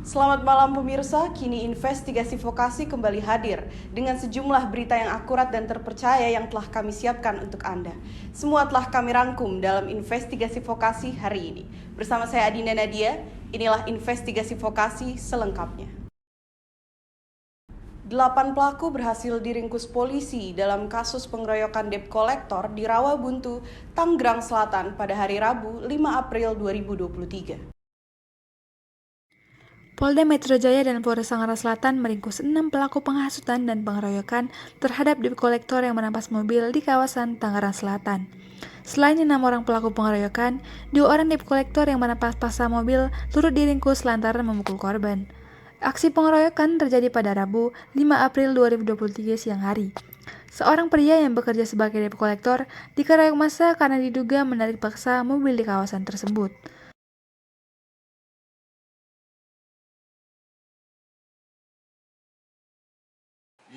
Selamat malam pemirsa, kini investigasi vokasi kembali hadir dengan sejumlah berita yang akurat dan terpercaya yang telah kami siapkan untuk Anda. Semua telah kami rangkum dalam investigasi vokasi hari ini. Bersama saya Adinda Nadia, inilah investigasi vokasi selengkapnya. 8 pelaku berhasil diringkus polisi dalam kasus pengeroyokan debt collector di Rawabuntu, Tanggerang Selatan pada hari Rabu 5 April 2023. Polda Metro Jaya dan Polres Tangerang Selatan meringkus 6 pelaku penghasutan dan pengeroyokan terhadap debt collector yang merampas mobil di kawasan Tangerang Selatan. Selain 6 orang pelaku pengeroyokan, 2 orang debt collector yang merampas paksa mobil turut diringkus lantaran memukul korban. Aksi pengeroyokan terjadi pada Rabu 5 April 2023 siang hari. Seorang pria yang bekerja sebagai debt collector dikeroyok massa karena diduga menarik paksa mobil di kawasan tersebut.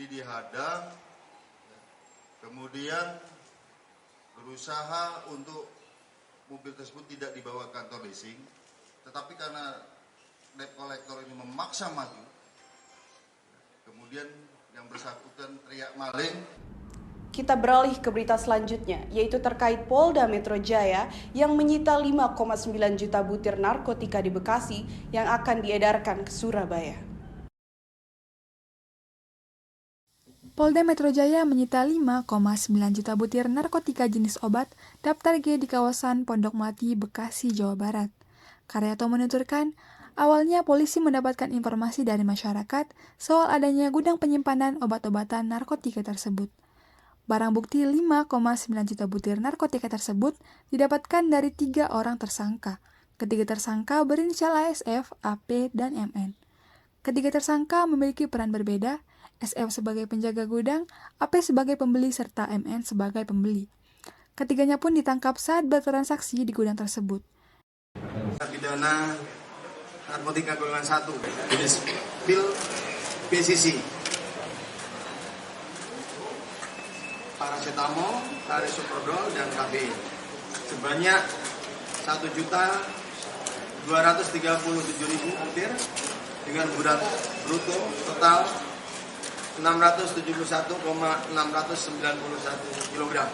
Dihadang, kemudian berusaha untuk mobil tersebut tidak dibawa ke kantor leasing, tetapi karena debt collector ini memaksa maju, kemudian yang bersangkutan teriak maling. Kita beralih ke berita selanjutnya, yaitu terkait Polda Metro Jaya yang menyita 5,9 juta butir narkotika di Bekasi yang akan diedarkan ke Surabaya. Polda Metro Jaya menyita 5,9 juta butir narkotika jenis obat daftar G di kawasan Pondok Melati, Bekasi, Jawa Barat. Karyato menuturkan, awalnya polisi mendapatkan informasi dari masyarakat soal adanya gudang penyimpanan obat-obatan narkotika tersebut. Barang bukti 5,9 juta butir narkotika tersebut didapatkan dari 3 orang tersangka. Ketiga tersangka berinisial ASF, AP, dan MN. Ketiga tersangka memiliki peran berbeda, SF sebagai penjaga gudang, AP sebagai pembeli, serta MN sebagai pembeli. Ketiganya pun ditangkap saat bertransaksi di gudang tersebut. Pidana narkotika golongan 1 jenis pil PCC, paracetamol, larisoprodol, dan kafein sebanyak 1.237.000 butir dengan berat bruto total 671,691 kg.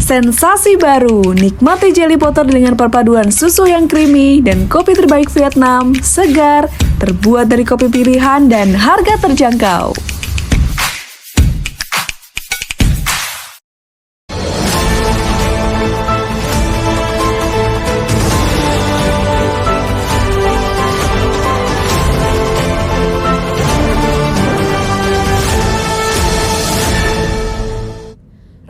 Sensasi baru, nikmati Jelly Potter dengan perpaduan susu yang creamy dan kopi terbaik Vietnam, segar, terbuat dari kopi pilihan dan harga terjangkau.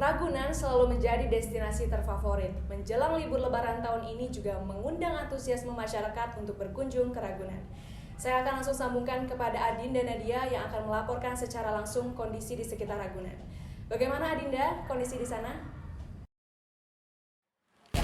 Ragunan selalu menjadi destinasi terfavorit. Menjelang libur lebaran tahun ini juga mengundang antusiasme masyarakat untuk berkunjung ke Ragunan. Saya akan langsung sambungkan kepada Adinda Nadia yang akan melaporkan secara langsung kondisi di sekitar Ragunan. Bagaimana Adinda, kondisi di sana?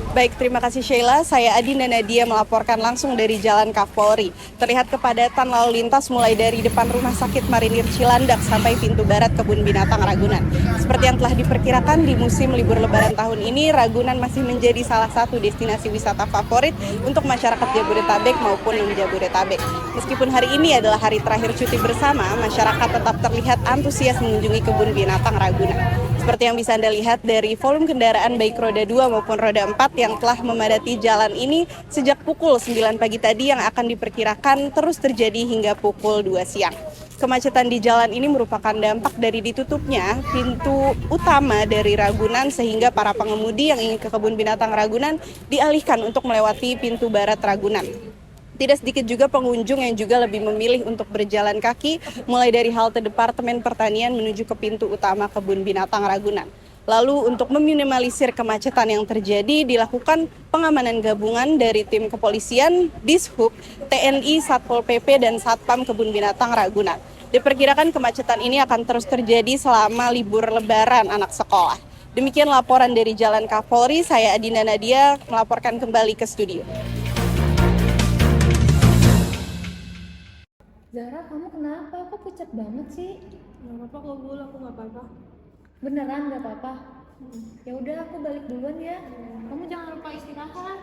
Baik, terima kasih Sheila. Saya Adinda Nadia melaporkan langsung dari Jalan Kapolri. Terlihat kepadatan lalu lintas mulai dari depan Rumah Sakit Marinir Cilandak sampai pintu barat Kebun Binatang Ragunan. Seperti yang telah diperkirakan di musim libur lebaran tahun ini, Ragunan masih menjadi salah satu destinasi wisata favorit untuk masyarakat Jabodetabek maupun non-Jabodetabek. Meskipun hari ini adalah hari terakhir cuti bersama, masyarakat tetap terlihat antusias mengunjungi Kebun Binatang Ragunan. Seperti yang bisa Anda lihat dari volume kendaraan baik roda 2 maupun roda 4 yang telah memadati jalan ini sejak pukul 9 pagi tadi yang akan diperkirakan terus terjadi hingga pukul 2 siang. Kemacetan di jalan ini merupakan dampak dari ditutupnya pintu utama dari Ragunan sehingga para pengemudi yang ingin ke Kebun Binatang Ragunan dialihkan untuk melewati pintu barat Ragunan. Tidak sedikit juga pengunjung yang juga lebih memilih untuk berjalan kaki mulai dari halte Departemen Pertanian menuju ke pintu utama Kebun Binatang Ragunan. Lalu untuk meminimalisir kemacetan yang terjadi dilakukan pengamanan gabungan dari tim kepolisian, Dishub, TNI, Satpol PP, dan Satpam Kebun Binatang Ragunan. Diperkirakan kemacetan ini akan terus terjadi selama libur lebaran anak sekolah. Demikian laporan dari Jalan Kapolri, saya Adinda Nadia melaporkan kembali ke studio. Zara, kamu kenapa? Kok pucat banget sih? Gak apa-apa kok Bu, aku gak apa-apa. Beneran gak apa-apa? Ya udah, aku balik duluan ya. Kamu jangan lupa istirahat.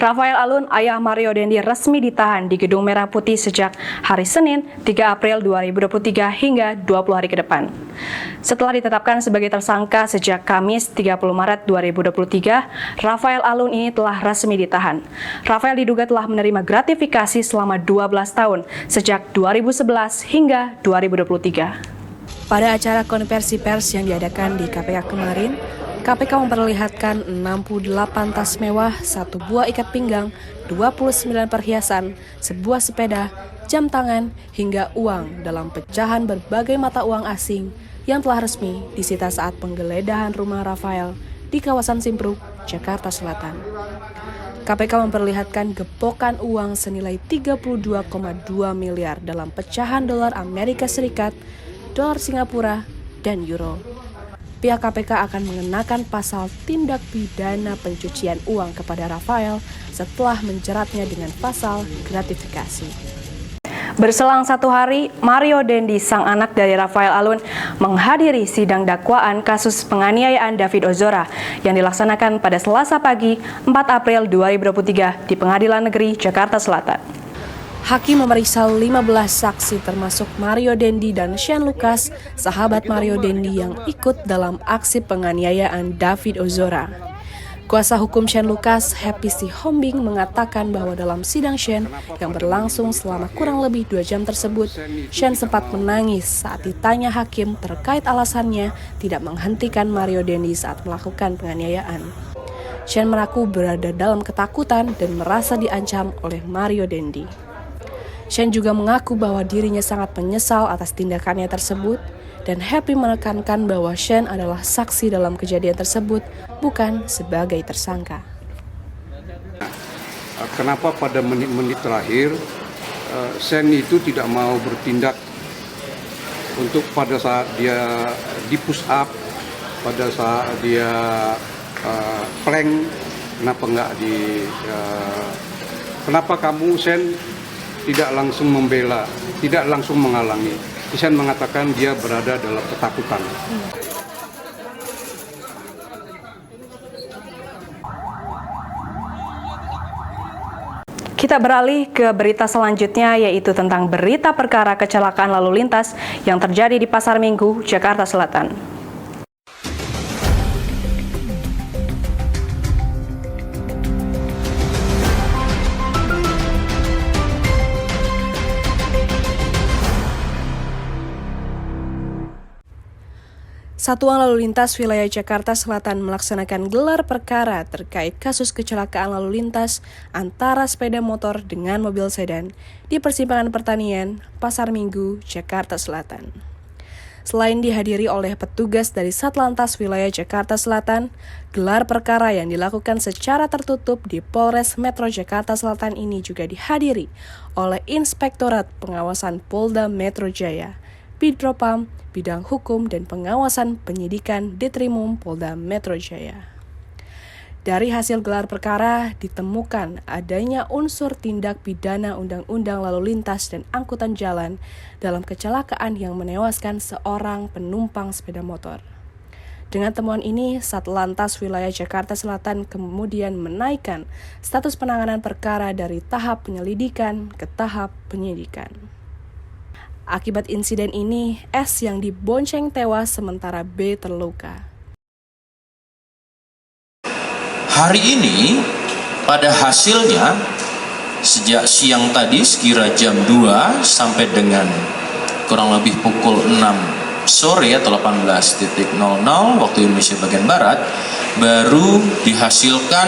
Rafael Alun, ayah Mario Dendi, resmi ditahan di Gedung Merah Putih sejak hari Senin 3 April 2023 hingga 20 hari ke depan. Setelah ditetapkan sebagai tersangka sejak Kamis 30 Maret 2023, Rafael Alun ini telah resmi ditahan. Rafael diduga telah menerima gratifikasi selama 12 tahun sejak 2011 hingga 2023. Pada acara konversi pers yang diadakan di KPK kemarin, KPK memperlihatkan 68 tas mewah, 1 buah ikat pinggang, 29 perhiasan, sebuah sepeda, jam tangan, hingga uang dalam pecahan berbagai mata uang asing yang telah resmi disita saat penggeledahan rumah Rafael di kawasan Simpruk, Jakarta Selatan. KPK memperlihatkan gepokan uang senilai 32,2 miliar dalam pecahan dolar Amerika Serikat, dolar Singapura, dan euro. Pihak KPK akan mengenakan pasal tindak pidana pencucian uang kepada Rafael setelah menjeratnya dengan pasal gratifikasi. Berselang 1 hari, Mario Dendi, sang anak dari Rafael Alun, menghadiri sidang dakwaan kasus penganiayaan David Ozora yang dilaksanakan pada Selasa pagi 4 April 2023 di Pengadilan Negeri Jakarta Selatan. Hakim memeriksa 15 saksi termasuk Mario Dendi dan Shane Lucas, sahabat Mario Dendi yang ikut dalam aksi penganiayaan David Ozora. Kuasa hukum Shane Lucas, Happy Sihombing, mengatakan bahwa dalam sidang Shane yang berlangsung selama kurang lebih 2 jam tersebut, Shane sempat menangis saat ditanya hakim terkait alasannya tidak menghentikan Mario Dendi saat melakukan penganiayaan. Shane mengaku berada dalam ketakutan dan merasa diancam oleh Mario Dendi. Shane juga mengaku bahwa dirinya sangat menyesal atas tindakannya tersebut dan Happy menekankan bahwa Shane adalah saksi dalam kejadian tersebut, bukan sebagai tersangka. Kenapa pada menit-menit terakhir Shane itu tidak mau bertindak untuk pada saat dia di push up, pada saat dia plank, kenapa kamu Shane tidak langsung membela, tidak langsung menghalangi. Shane mengatakan dia berada dalam ketakutan. Kita beralih ke berita selanjutnya, yaitu tentang berita perkara kecelakaan lalu lintas yang terjadi di Pasar Minggu, Jakarta Selatan. Satuan Lalu Lintas Wilayah Jakarta Selatan melaksanakan gelar perkara terkait kasus kecelakaan lalu lintas antara sepeda motor dengan mobil sedan di Persimpangan Pertanian, Pasar Minggu, Jakarta Selatan. Selain dihadiri oleh petugas dari Satlantas Wilayah Jakarta Selatan, gelar perkara yang dilakukan secara tertutup di Polres Metro Jakarta Selatan ini juga dihadiri oleh Inspektorat Pengawasan Polda Metro Jaya, Bidpropam, Bidang Hukum dan Pengawasan Penyidikan Ditrimum Polda Metro Jaya. Dari hasil gelar perkara ditemukan adanya unsur tindak pidana Undang-Undang Lalu Lintas dan Angkutan Jalan dalam kecelakaan yang menewaskan seorang penumpang sepeda motor. Dengan temuan ini, Satlantas Wilayah Jakarta Selatan kemudian menaikkan status penanganan perkara dari tahap penyelidikan ke tahap penyidikan. Akibat insiden ini, S yang dibonceng tewas sementara B terluka. Hari ini, pada hasilnya, sejak siang tadi sekira jam 2 sampai dengan kurang lebih pukul 6 sore atau 18.00 waktu Indonesia bagian Barat, baru dihasilkan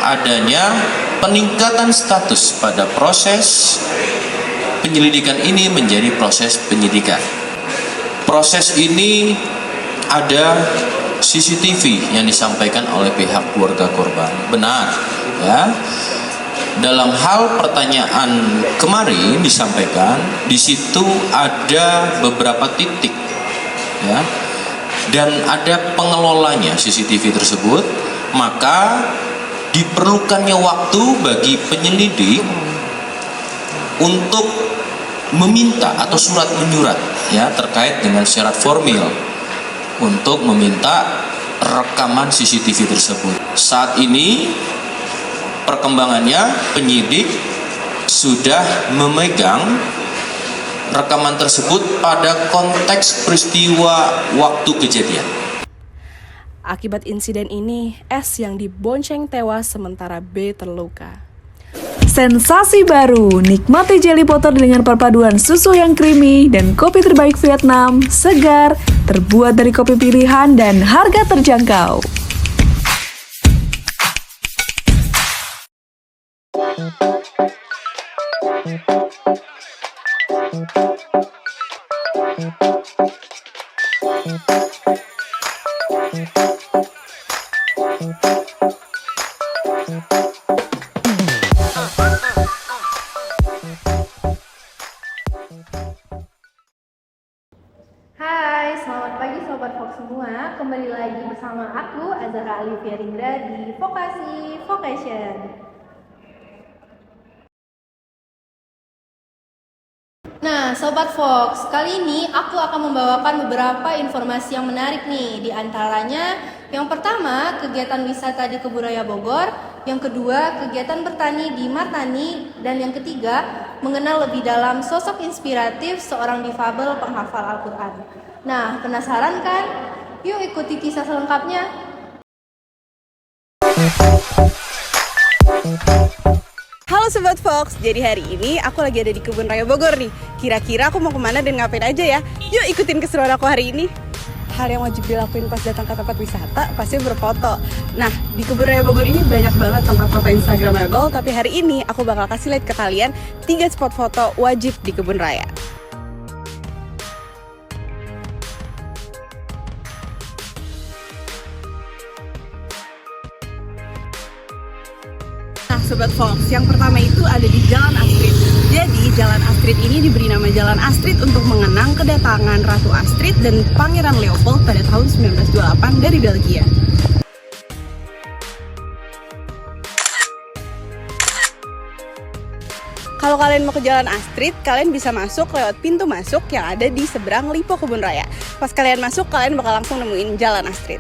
adanya peningkatan status pada proses penyelidikan ini menjadi proses penyidikan. proses ini ada CCTV yang disampaikan oleh pihak keluarga korban. Benar, ya. Dalam hal pertanyaan kemarin disampaikan, di situ ada beberapa titik, ya, dan ada pengelolanya CCTV tersebut, maka diperlukannya waktu bagi penyelidik untuk meminta atau surat menyurat, ya, terkait dengan syarat formil untuk meminta rekaman CCTV tersebut. Saat ini perkembangannya penyidik sudah memegang rekaman tersebut pada konteks peristiwa waktu kejadian. Akibat insiden ini, S yang dibonceng tewas sementara B terluka. Sensasi baru, nikmati Jelly Potter dengan perpaduan susu yang creamy dan kopi terbaik Vietnam, segar, terbuat dari kopi pilihan dan harga terjangkau. Hai, selamat pagi Sobat Fox semua. Kembali lagi bersama aku, Azhara Alivia Rindra di Vokasi Vocation. Nah, Sobat Fox, kali ini aku akan membawakan beberapa informasi yang menarik nih. Di antaranya, yang pertama, kegiatan wisata di Kebun Raya Bogor. Yang kedua, kegiatan bertani di Martani. Dan yang ketiga, mengenal lebih dalam sosok inspiratif seorang difabel penghafal Al-Quran. Nah, penasaran kan? Yuk ikuti kisah selengkapnya. Halo Sobat Fox, jadi hari ini aku lagi ada di Kebun Raya Bogor nih. Kira-kira aku mau kemana dan ngapain aja ya? Yuk ikutin keseruan aku hari ini. Hal yang wajib dilakuin pas datang ke tempat wisata pasti berfoto. Nah, di Kebun Raya Bogor ini banyak banget tempat foto instagramable, tapi hari ini aku bakal kasih lihat ke kalian 3 spot foto wajib di Kebun Raya. Nah, Sobat Fox, yang pertama itu ada di Jalan Astrid. Jadi, Jalan Astrid ini diberi nama Jalan Astrid untuk mengenang kedatangan Ratu Astrid dan Pangeran Leopold pada tahun 1928 dari Belgia. Kalau kalian mau ke Jalan Astrid, kalian bisa masuk lewat pintu masuk yang ada di seberang Lipo Kebun Raya. Pas kalian masuk, kalian bakal langsung nemuin Jalan Astrid.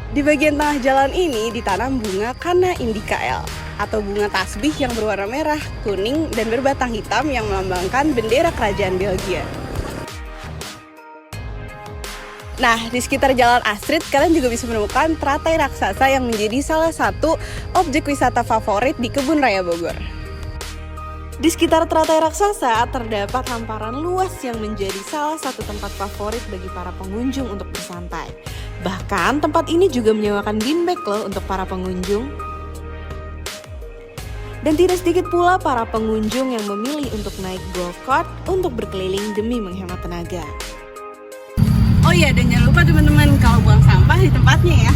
Di bagian tengah jalan ini ditanam bunga Canna Indica L, atau bunga tasbih yang berwarna merah, kuning, dan berbatang hitam yang melambangkan bendera kerajaan Belgia. Nah, di sekitar Jalan Astrid, kalian juga bisa menemukan teratai raksasa yang menjadi salah satu objek wisata favorit di Kebun Raya Bogor. Di sekitar teratai raksasa terdapat hamparan luas yang menjadi salah satu tempat favorit bagi para pengunjung untuk bersantai. Bahkan tempat ini juga menyewakan beanbag loh untuk para pengunjung. Dan tidak sedikit pula para pengunjung yang memilih untuk naik golf cart untuk berkeliling demi menghemat tenaga. Oh iya, dan jangan lupa teman-teman kalau buang sampah di tempatnya ya.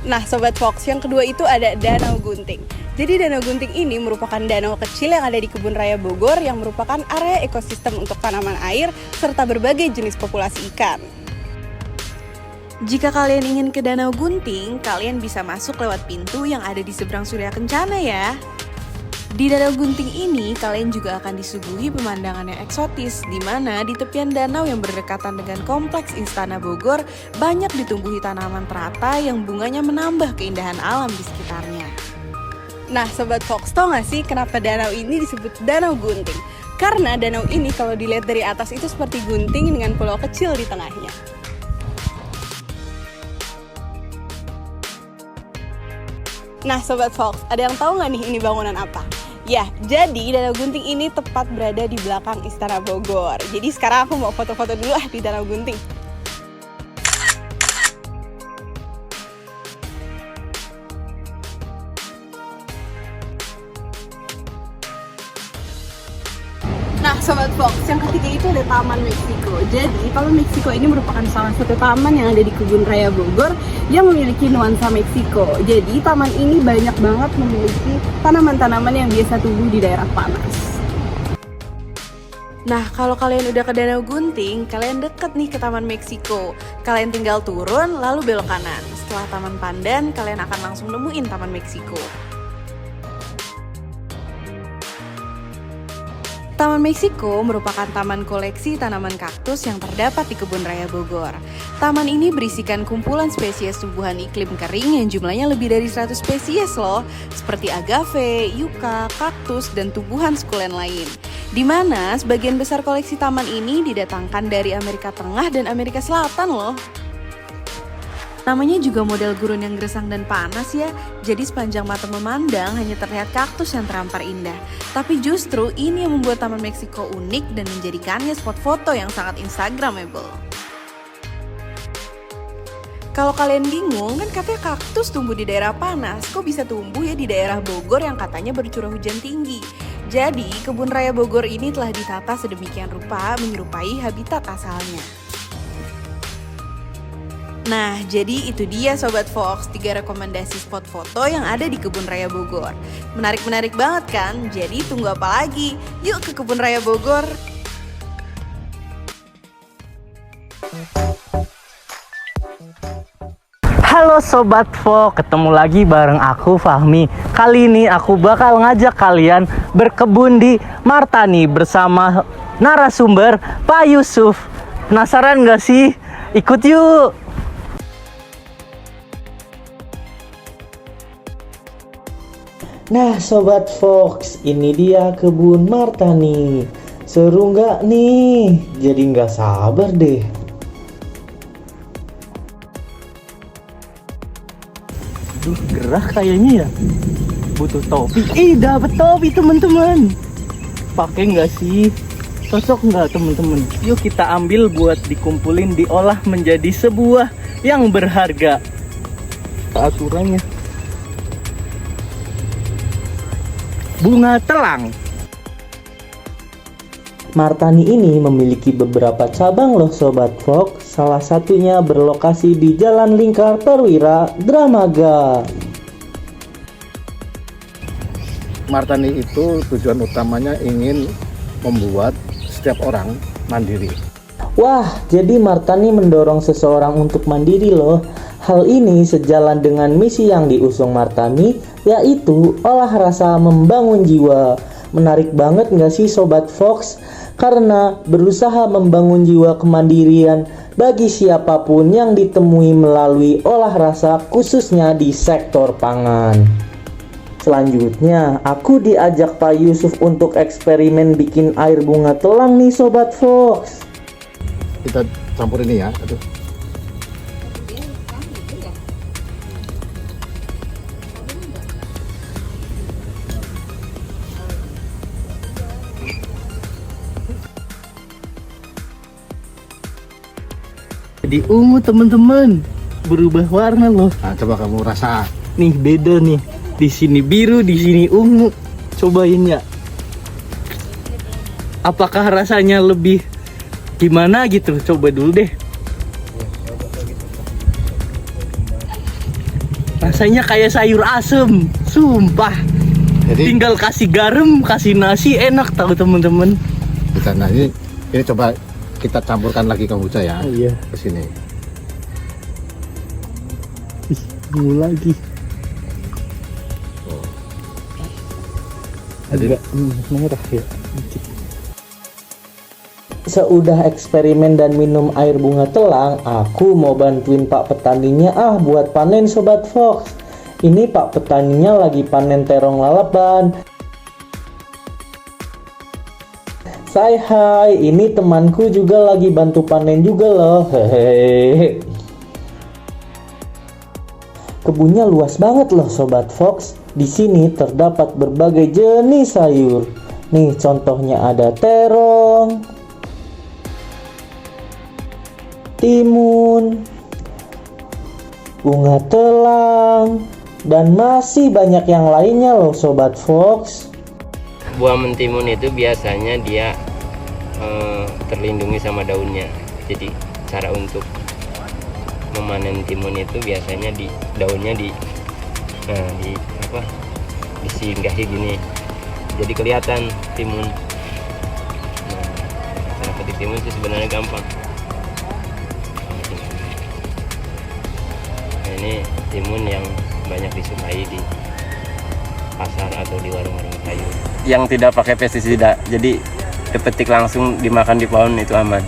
Nah, Sobat Fox, yang kedua itu ada Danau Gunting. Jadi Danau Gunting ini merupakan danau kecil yang ada di Kebun Raya Bogor yang merupakan area ekosistem untuk tanaman air serta berbagai jenis populasi ikan. Jika kalian ingin ke Danau Gunting, kalian bisa masuk lewat pintu yang ada di seberang Surya Kencana ya. Di Danau Gunting ini, kalian juga akan disuguhi pemandangan yang eksotis, di mana di tepian danau yang berdekatan dengan Kompleks Istana Bogor, banyak ditumbuhi tanaman teratai yang bunganya menambah keindahan alam di sekitarnya. Nah, Sobat Fox, tau gak sih kenapa danau ini disebut Danau Gunting? Karena danau ini kalau dilihat dari atas itu seperti gunting dengan pulau kecil di tengahnya. Nah, Sobat Fox, ada yang tahu nggak nih ini bangunan apa? Ya, jadi Danau Gunting ini tepat berada di belakang Istana Bogor. Jadi sekarang aku mau foto-foto dulu di Danau Gunting. Nah, Sobat Fox, yang ketiga itu ada Taman Meksiko. Jadi, Taman Meksiko ini merupakan salah satu taman yang ada di Kebun Raya Bogor yang memiliki nuansa Meksiko. Jadi, taman ini banyak banget memiliki tanaman-tanaman yang biasa tumbuh di daerah panas. Nah, kalau kalian udah ke Danau Gunting, kalian deket nih ke Taman Meksiko. Kalian tinggal turun, lalu belok kanan. Setelah Taman Pandan, kalian akan langsung nemuin Taman Meksiko. Taman Meksiko merupakan taman koleksi tanaman kaktus yang terdapat di Kebun Raya Bogor. Taman ini berisikan kumpulan spesies tumbuhan iklim kering yang jumlahnya lebih dari 100 spesies loh, seperti agave, yucca, kaktus, dan tumbuhan sukulen lain. Di mana sebagian besar koleksi taman ini didatangkan dari Amerika Tengah dan Amerika Selatan loh. Namanya juga model gurun yang gersang dan panas ya, jadi sepanjang mata memandang hanya terlihat kaktus yang terampar indah. Tapi justru ini yang membuat Taman Meksiko unik dan menjadikannya spot foto yang sangat instagramable. Kalau kalian bingung, kan katanya kaktus tumbuh di daerah panas, kok bisa tumbuh ya di daerah Bogor yang katanya bercurah hujan tinggi? Jadi, Kebun Raya Bogor ini telah ditata sedemikian rupa menyerupai habitat asalnya. Nah, jadi itu dia Sobat Fox, 3 rekomendasi spot foto yang ada di Kebun Raya Bogor. Menarik-menarik banget kan? Jadi tunggu apa lagi? Yuk ke Kebun Raya Bogor! Halo Sobat Fox, ketemu lagi bareng aku Fahmi. Kali ini aku bakal ngajak kalian berkebun di Martani bersama narasumber Pak Yusuf. Penasaran gak sih? Ikut yuk! Nah Sobat Fox, ini dia kebun Martani. Seru nggak nih? Jadi nggak sabar deh. Duh, gerah kayaknya ya. Butuh topi. Dapet topi teman-teman. Pakai nggak sih? Cocok nggak teman-teman? Yuk kita ambil buat dikumpulin, diolah menjadi sebuah yang berharga. Aturannya. Bunga telang. Martani ini memiliki beberapa cabang loh Sobat Fox. Salah satunya berlokasi di Jalan Lingkar Perwira, Dramaga. Martani itu tujuan utamanya ingin membuat setiap orang mandiri. Wah, jadi Martani mendorong seseorang untuk mandiri loh. Hal ini sejalan dengan misi yang diusung Martani, yaitu olah rasa membangun jiwa. Menarik banget gak sih Sobat Fox? Karena berusaha membangun jiwa kemandirian bagi siapapun yang ditemui melalui olah rasa, khususnya di sektor pangan. Selanjutnya, aku diajak Pak Yusuf untuk eksperimen bikin air bunga telang nih Sobat Fox. Kita campur ini ya. Aduh. Jadi ungu teman-teman, berubah warna loh. Nah, coba kamu rasa. Nih beda nih, di sini biru, di sini ungu. Cobain ya. Apakah rasanya lebih gimana gitu? Coba dulu deh. Rasanya kayak sayur asem, sumpah. Jadi tinggal kasih garam, kasih nasi, enak tahu teman-teman. kita ini coba kita campurkan lagi kombucha ya. Iya. Ke sini. Ungu lagi. Jadi merah ya. Seudah eksperimen dan minum air bunga telang, aku mau bantuin Pak petaninya buat panen Sobat Fox. Ini Pak petaninya lagi panen terong lalapan. Say hai, ini temanku juga lagi bantu panen juga loh. Hehehe. Kebunnya luas banget loh Sobat Fox. Di sini terdapat berbagai jenis sayur. Nih contohnya ada terong, timun, bunga telang, dan masih banyak yang lainnya loh Sobat Fox. Buah mentimun itu biasanya dia terlindungi sama daunnya. Jadi cara untuk memanen timun itu biasanya di daunnya disinggahi gini. Jadi kelihatan timun. Cara petik timun sih sebenarnya gampang. Nah, ini timun yang banyak disukai di pasar atau di warung-warung sayur. Yang tidak pakai pestisida, jadi dipetik langsung dimakan di pohon itu aman.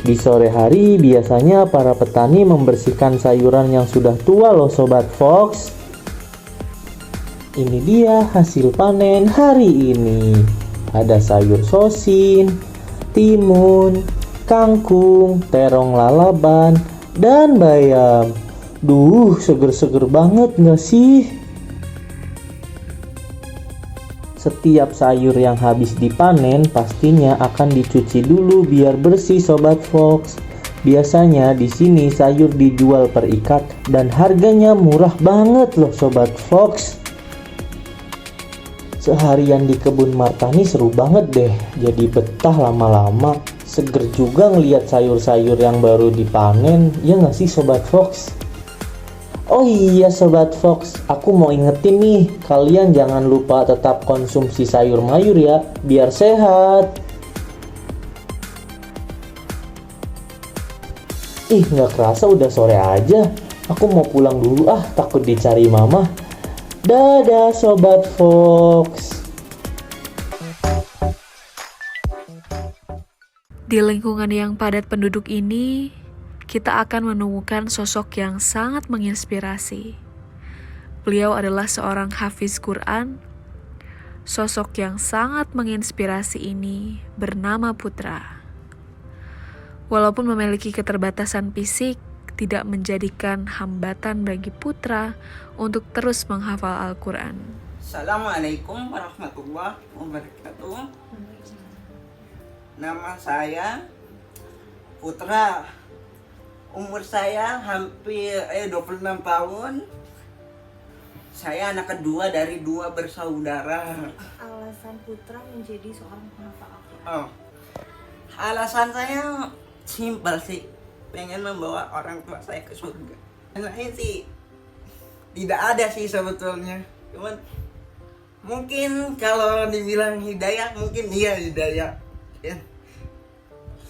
Di sore hari biasanya para petani membersihkan sayuran yang sudah tua loh Sobat Fox. Ini dia hasil panen hari ini. Ada sayur sosin, timun, kangkung, terong lalaban, dan bayam. Duh, seger-seger banget gak sih? Setiap sayur yang habis dipanen pastinya akan dicuci dulu biar bersih Sobat Fox. Biasanya di sini sayur dijual per ikat dan harganya murah banget loh Sobat Fox. Seharian di kebun Martani seru banget deh, jadi betah lama-lama. Seger juga ngeliat sayur-sayur yang baru dipanen, ya nggak sih Sobat Fox? Oh iya Sobat Fox, aku mau ingetin nih, kalian jangan lupa tetap konsumsi sayur mayur ya, biar sehat. Ih, nggak kerasa udah sore aja. Aku mau pulang dulu takut dicari mama. Dadah Sobat Fox. Di lingkungan yang padat penduduk ini, kita akan menemukan sosok yang sangat menginspirasi. Beliau adalah seorang hafiz Quran. Sosok yang sangat menginspirasi ini bernama Putra. Walaupun memiliki keterbatasan fisik, tidak menjadikan hambatan bagi Putra untuk terus menghafal Al-Quran. Assalamualaikum warahmatullahi wabarakatuh. Nama saya Putra. Umur saya hampir 26 tahun. Saya anak kedua dari 2 bersaudara. Alasan Putra menjadi seorang penghafal Al-Quran? Oh, alasan saya simpel sih, pengen membawa orang tua saya ke surga. Yang lain sih tidak ada sih sebetulnya. Cuman mungkin kalau dibilang hidayah, mungkin iya hidayah. Ya,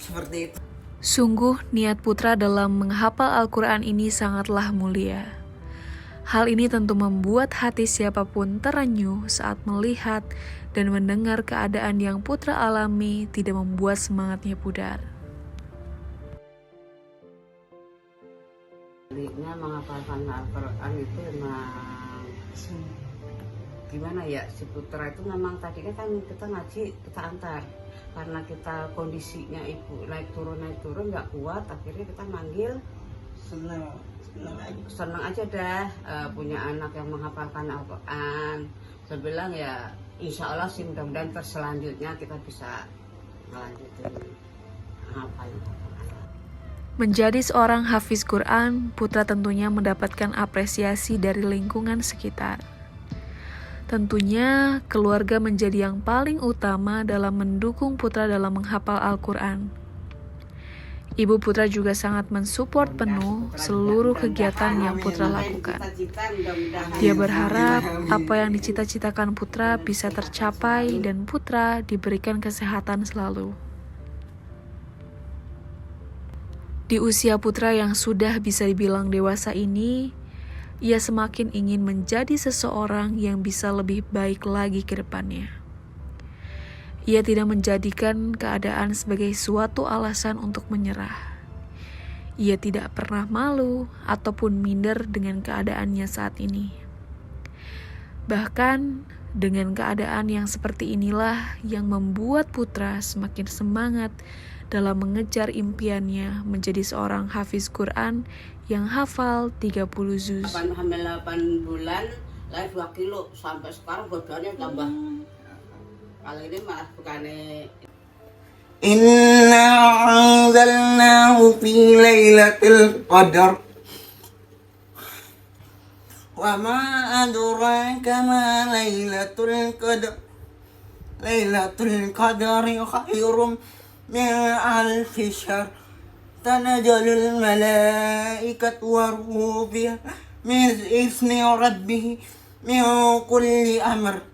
seperti itu. Sungguh niat Putra dalam menghafal Al-Quran ini sangatlah mulia. Hal ini tentu membuat hati siapapun terenyuh saat melihat dan mendengar keadaan yang Putra alami, tidak membuat semangatnya pudar. Baliknya menghafalkan Al-Quran itu memang gimana ya, si Putra itu memang tadinya kan kita ngaji, kita antar. Karena kita kondisinya ibu naik turun nggak kuat, akhirnya kita manggil. Senang aja dah punya anak yang menghafalkan Al-Quran. Saya bilang ya insya Allah sih mudah-mudahan selanjutnya kita bisa melanjutin hafal. Menjadi seorang hafiz Quran, Putra tentunya mendapatkan apresiasi dari lingkungan sekitar. Tentunya, keluarga menjadi yang paling utama dalam mendukung Putra dalam menghafal Al-Quran. Ibu Putra juga sangat mensupport penuh seluruh kegiatan yang Putra lakukan. Dia berharap apa yang dicita-citakan Putra bisa tercapai dan Putra diberikan kesehatan selalu. Di usia Putra yang sudah bisa dibilang dewasa ini, ia semakin ingin menjadi seseorang yang bisa lebih baik lagi ke depannya. Ia tidak menjadikan keadaan sebagai suatu alasan untuk menyerah. Ia tidak pernah malu ataupun minder dengan keadaannya saat ini. Bahkan, dengan keadaan yang seperti inilah yang membuat Putra semakin semangat dalam mengejar impiannya menjadi seorang hafiz Quran yang hafal 30 juz. Hamil 8 bulan, lahir 2 kilo, sampai sekarang badannya tambah. Kalau ini malah bukannya. Inna anzalnahu fi lailatul qadar. Wa ma adraka ma lailatul qadar. Lailatul qadari khairum min alfi syahr. Tanajalul malaikatu waruhu fiha min ismi rabbih min kulli amr.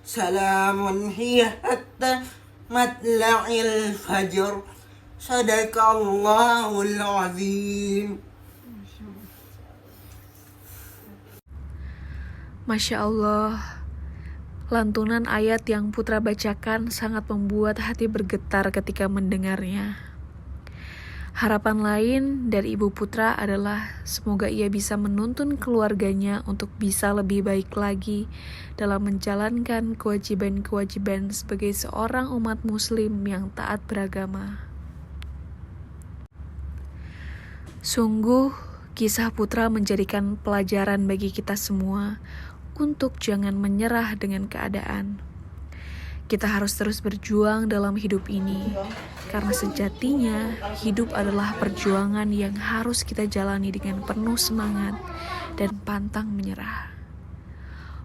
Salamun hiya hatta matla'il fajr. Sadaqallahul azim. Masya Allah, lantunan ayat yang Putra bacakan sangat membuat hati bergetar ketika mendengarnya. Harapan lain dari Ibu Putra adalah semoga ia bisa menuntun keluarganya untuk bisa lebih baik lagi dalam menjalankan kewajiban-kewajiban sebagai seorang umat muslim yang taat beragama. Sungguh, kisah Putra menjadikan pelajaran bagi kita semua untuk jangan menyerah dengan keadaan. Kita harus terus berjuang dalam hidup ini, karena sejatinya hidup adalah perjuangan yang harus kita jalani dengan penuh semangat dan pantang menyerah.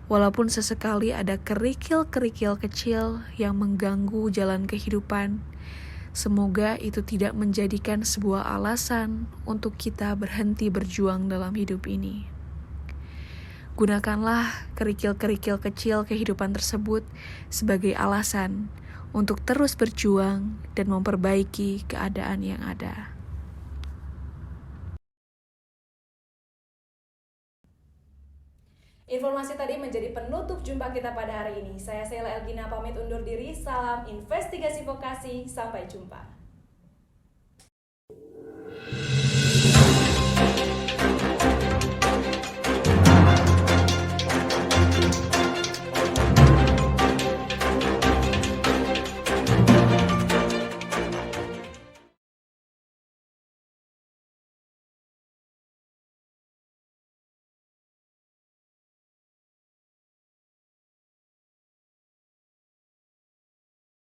Walaupun sesekali ada kerikil-kerikil kecil yang mengganggu jalan kehidupan, semoga itu tidak menjadikan sebuah alasan untuk kita berhenti berjuang dalam hidup ini. Gunakanlah kerikil-kerikil kecil kehidupan tersebut sebagai alasan untuk terus berjuang dan memperbaiki keadaan yang ada. Informasi tadi menjadi penutup jumpa kita pada hari ini. Saya Sheila Elgina pamit undur diri. Salam investigasi vokasi. Sampai jumpa.